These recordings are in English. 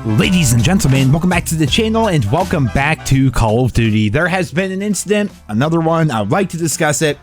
Ladies and gentlemen, welcome back to the channel and welcome back to Call of Duty. There has been an incident, another one. I would like to discuss it.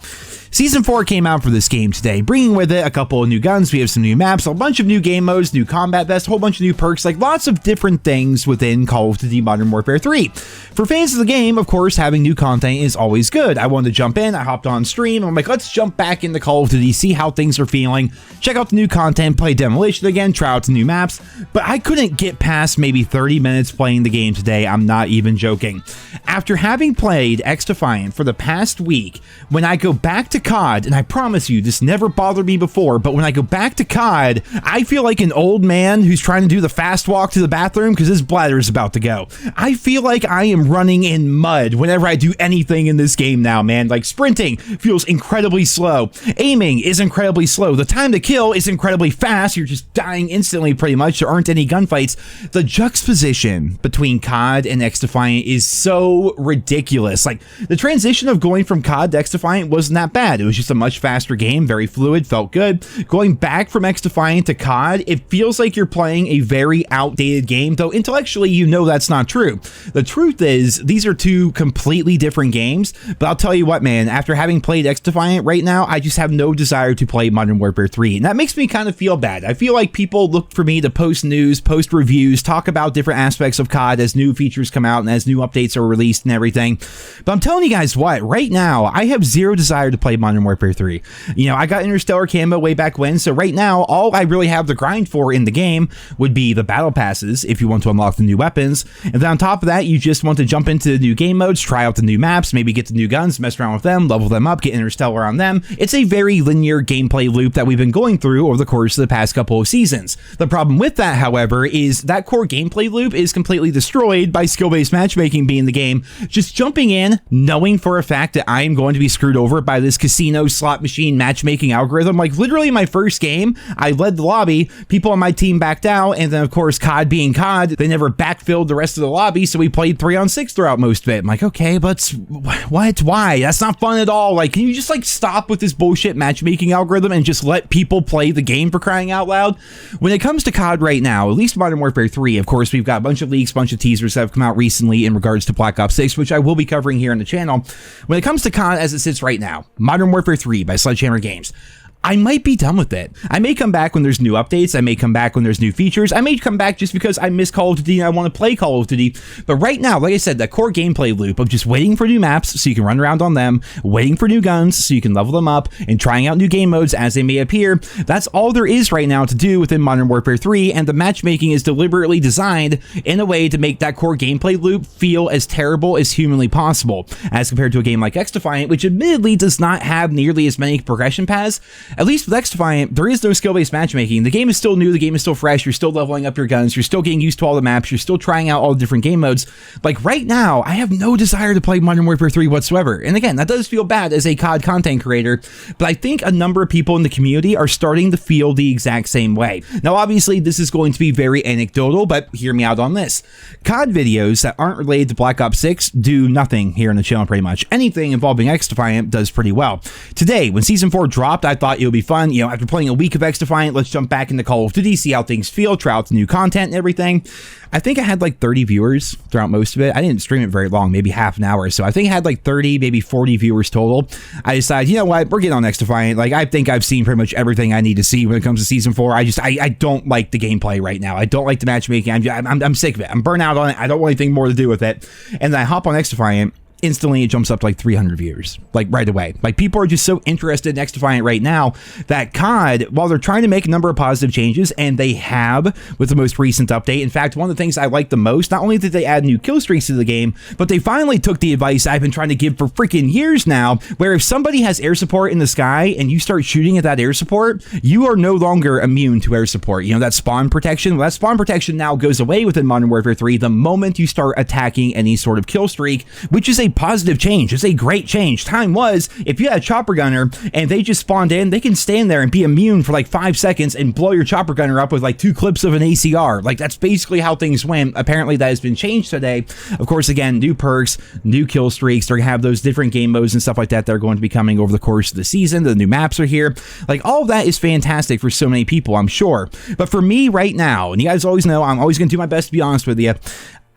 Season 4 came out for this game today, bringing with it a couple of new guns. We have some new maps, a bunch of new game modes, new combat vests, a whole bunch of new perks, like lots of different things within Call of Duty Modern Warfare 3. For fans of the game, of course, having new content is always good. I wanted to jump in, I hopped on stream, I'm like, let's jump back into Call of Duty, see how things are feeling, check out the new content, play Demolition again, try out the new maps, but I couldn't get past maybe 30 minutes playing the game today. I'm not even joking. After having played XDefiant for the past week, when I go back to COD, and I promise you, this never bothered me before, but when I go back to COD, I feel like an old man who's trying to do the fast walk to the bathroom because his bladder is about to go. I feel like I am running in mud whenever I do anything in this game now, man. Like, sprinting feels incredibly slow. Aiming is incredibly slow. The time to kill is incredibly fast. You're just dying instantly, pretty much. There aren't any gunfights. The juxtaposition between COD and XDefiant is so ridiculous. Like, the transition of going from COD to XDefiant wasn't that bad. It was just a much faster game, very fluid, felt good. Going back from XDefiant to COD, it feels like you're playing a very outdated game, though intellectually you know that's not true. The truth is, these are two completely different games, but I'll tell you what, man, after having played XDefiant right now, I just have no desire to play Modern Warfare 3, and that makes me kind of feel bad. I feel like people look for me to post news, post reviews, talk about different aspects of COD as new features come out and as new updates are released and everything, but I'm telling you guys what, right now, I have zero desire to play Modern Warfare 3. You know, I got Interstellar Camo way back when, so right now, all I really have to grind for in the game would be the battle passes if you want to unlock the new weapons, and then on top of that, you just want to jump into the new game modes, try out the new maps, maybe get the new guns, mess around with them, level them up, get Interstellar on them. It's a very linear gameplay loop that we've been going through over the course of the past couple of seasons. The problem with that, however, is that core gameplay loop is completely destroyed by skill-based matchmaking being the game. Just jumping in, knowing for a fact that I am going to be screwed over by this casino slot machine matchmaking algorithm. Like, literally my first game, I led the lobby, people on my team backed out, and then of course COD being COD, they never backfilled the rest of the lobby, so we played 3-on-6 throughout most of it. I'm like, okay, but what? Why? That's not fun at all. Like, can you just like stop with this bullshit matchmaking algorithm and just let people play the game, for crying out loud? When it comes to COD right now, at least Modern Warfare 3, of course, we've got a bunch of leaks, bunch of teasers that have come out recently in regards to Black Ops 6, which I will be covering here on the channel. When it comes to COD as it sits right now, Modern Warfare 3 by Sledgehammer Games, I might be done with it. I may come back when there's new updates. I may come back when there's new features. I may come back just because I miss Call of Duty and I want to play Call of Duty. But right now, like I said, that core gameplay loop of just waiting for new maps so you can run around on them, waiting for new guns so you can level them up, and trying out new game modes as they may appear, that's all there is right now to do within Modern Warfare 3, and the matchmaking is deliberately designed in a way to make that core gameplay loop feel as terrible as humanly possible, as compared to a game like XDefiant, which admittedly does not have nearly as many progression paths. At least with XDefiant, there is no skill-based matchmaking. The game is still new, the game is still fresh, you're still leveling up your guns, you're still getting used to all the maps, you're still trying out all the different game modes. Like, right now, I have no desire to play Modern Warfare 3 whatsoever. And again, that does feel bad as a COD content creator, but I think a number of people in the community are starting to feel the exact same way. Now, obviously, this is going to be very anecdotal, but hear me out on this. COD videos that aren't related to Black Ops 6 do nothing here on the channel pretty much. Anything involving XDefiant does pretty well. Today, when Season 4 dropped, I thought it would be fun. You know, after playing a week of XDefiant, let's jump back into Call of Duty, see how things feel, try out the new content and everything. I think I had like 30 viewers throughout most of it. I didn't stream it very long, maybe half an hour. So I think I had like 30, maybe 40 viewers total. I decided, you know what, we're getting on XDefiant. Like, I think I've seen pretty much everything I need to see when it comes to Season 4. I don't like the gameplay right now. I don't like the matchmaking. I'm sick of it. I'm burnt out on it. I don't want anything more to do with it. And then I hop on XDefiant. Instantly, it jumps up to like 300 viewers, like right away. Like, people are just so interested in XDefiant right now that COD, while they're trying to make a number of positive changes, and they have with the most recent update. In fact, one of the things I like the most, not only did they add new kill streaks to the game, but they finally took the advice I've been trying to give for freaking years now, where if somebody has air support in the sky and you start shooting at that air support, you are no longer immune to air support. You know, that spawn protection? Well, that spawn protection now goes away within Modern Warfare 3 the moment you start attacking any sort of kill streak, which is a a positive change. It's a great change. Time was, if you had a chopper gunner and they just spawned in, they can stand there and be immune for like 5 seconds and blow your chopper gunner up with like 2 clips of an ACR. Like, that's basically how things went. Apparently that has been changed today. Of course, again, new perks, new kill streaks. They're gonna have those different game modes and stuff like that that are going to be coming over the course of the season. The new maps are here. Like, all of that is fantastic for so many people, I'm sure. But for me right now, and you guys always know I'm always gonna do my best to be honest with you,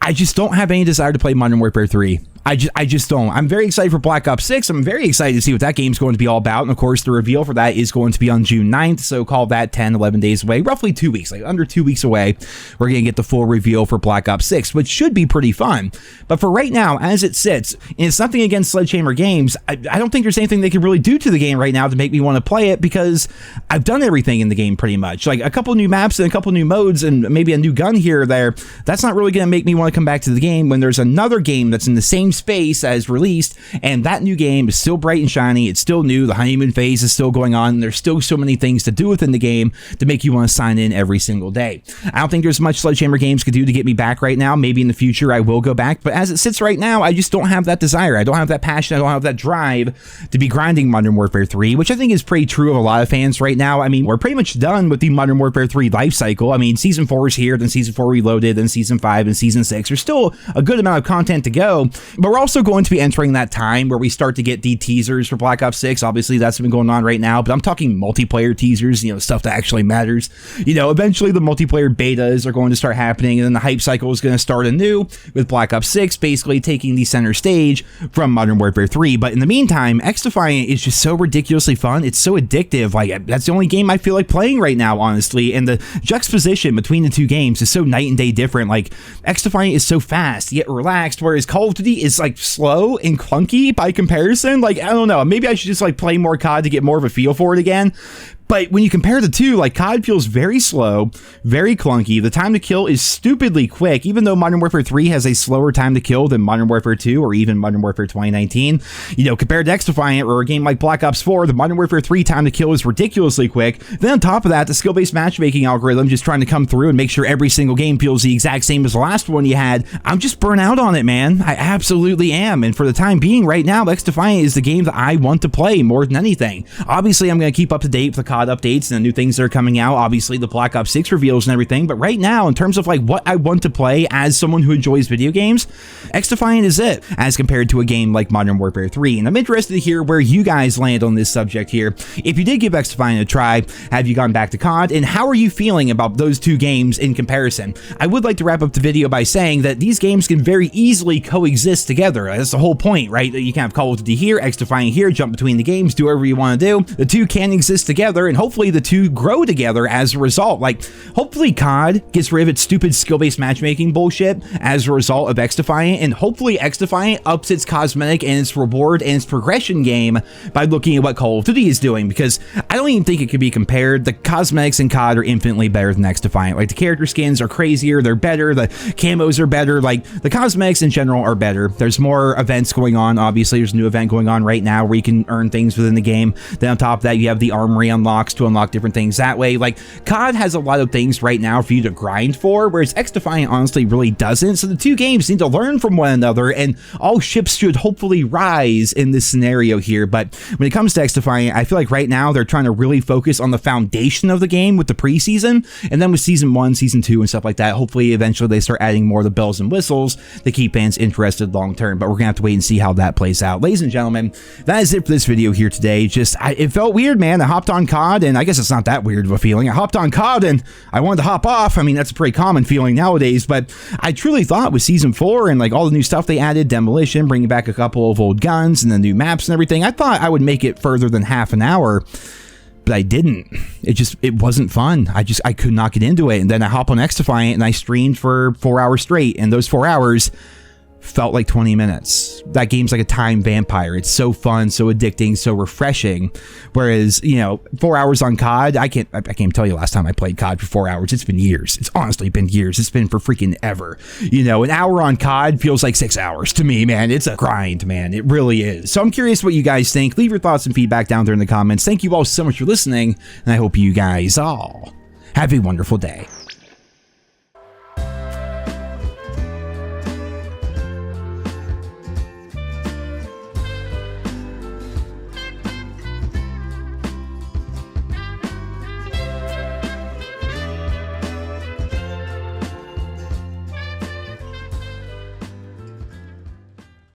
I just don't have any desire to play Modern Warfare 3. I just don't. I'm very excited for Black Ops 6. I'm very excited to see what that game's going to be all about. And of course, the reveal for that is going to be on June 9th. So call that 10, 11 days away, roughly 2 weeks, like under 2 weeks away. We're going to get the full reveal for Black Ops 6, which should be pretty fun. But for right now, as it sits, and it's nothing against Sledgehammer Games, I don't think there's anything they can really do to the game right now to make me want to play it, because I've done everything in the game pretty much. Like a couple new maps and a couple new modes and maybe a new gun here or there. That's not really going to make me want to come back to the game when there's another game that's in the same space as released, and that new game is still bright and shiny. It's still new. The honeymoon phase is still going on. And there's still so many things to do within the game to make you want to sign in every single day. I don't think there's much Sledgehammer Games could do to get me back right now. Maybe in the future I will go back, but as it sits right now, I just don't have that desire. I don't have that passion. I don't have that drive to be grinding Modern Warfare 3, which I think is pretty true of a lot of fans right now. I mean, we're pretty much done with the Modern Warfare 3 life cycle. I mean, Season 4 is here, then Season 4 Reloaded, then Season 5 and Season 6. There's still a good amount of content to go, but we're also going to be entering that time where we start to get the teasers for Black Ops 6. Obviously, that's been going on right now, but I'm talking multiplayer teasers, stuff that actually matters. Eventually the multiplayer betas are going to start happening, and then the hype cycle is going to start anew with Black Ops 6 basically taking the center stage from Modern Warfare 3. But in the meantime, XDefiant is just so ridiculously fun. It's so addictive. Like, that's the only game I feel like playing right now, honestly, and the juxtaposition between the two games is so night and day different. Like, XDefiant is so fast yet relaxed, whereas Call of Duty is like slow and clunky by comparison. Like, I don't know, maybe I should just like play more COD to get more of a feel for it again. But when you compare the two, like, COD feels very slow, very clunky. The time to kill is stupidly quick, even though Modern Warfare 3 has a slower time to kill than Modern Warfare 2 or even Modern Warfare 2019. Compared to XDefiant or a game like Black Ops 4, the Modern Warfare 3 time to kill is ridiculously quick. Then on top of that, the skill-based matchmaking algorithm just trying to come through and make sure every single game feels the exact same as the last one you had. I'm just burnt out on it, man. I absolutely am. And for the time being right now, XDefiant is the game that I want to play more than anything. Obviously, I'm going to keep up to date with the COD updates and the new things that are coming out, obviously the Black Ops 6 reveals and everything, but right now, in terms of like what I want to play as someone who enjoys video games, XDefiant is it, as compared to a game like Modern Warfare 3, and I'm interested to hear where you guys land on this subject here. If you did give XDefiant a try, have you gone back to COD, and how are you feeling about those two games in comparison? I would like to wrap up the video by saying that these games can very easily coexist together. That's the whole point, right? You can have Call of Duty here, XDefiant here, jump between the games, do whatever you want to do. The two can exist together, and hopefully the two grow together as a result. Like, hopefully COD gets rid of its stupid skill-based matchmaking bullshit as a result of XDefiant, and hopefully XDefiant ups its cosmetic and its reward and its progression game by looking at what Call of Duty is doing, because I don't even think it could be compared. The cosmetics in COD are infinitely better than XDefiant. Like, the character skins are crazier, they're better, the camos are better, like, the cosmetics in general are better. There's more events going on. Obviously, there's a new event going on right now where you can earn things within the game. Then on top of that, you have the armory unlocks to unlock different things that way. Like, COD has a lot of things right now for you to grind for, whereas XDefiant honestly really doesn't. So the two games need to learn from one another, and all ships should hopefully rise in this scenario here. But when it comes to XDefiant, I feel like right now they're trying to really focus on the foundation of the game with the preseason, and then with Season 1, Season 2, and stuff like that, hopefully eventually they start adding more of the bells and whistles to keep fans interested long term. But we're gonna have to wait and see how that plays out. Ladies and gentlemen, that is it for this video here today. It felt weird, man. I hopped on COD, and I guess it's not that weird of a feeling. I hopped on COD and I wanted to hop off. I mean, that's a pretty common feeling nowadays, but I truly thought with Season 4 and like all the new stuff they added, Demolition, bringing back a couple of old guns and the new maps and everything, I thought I would make it further than half an hour, but I didn't. It wasn't fun. I could not get into it. And then I hop on XDefiant and I streamed for 4 hours straight, and those 4 hours felt like 20 minutes. That game's like a time vampire. It's so fun, so addicting, so refreshing. Whereas, 4 hours on COD, I can't tell you last time I played COD for 4 hours. It's been years. It's honestly been years. It's been for freaking ever. An hour on COD feels like 6 hours to me, man. It's a grind, man. It really is. So I'm curious what you guys think. Leave your thoughts and feedback down there in the comments. Thank you all so much for listening, and I hope you guys all have a wonderful day.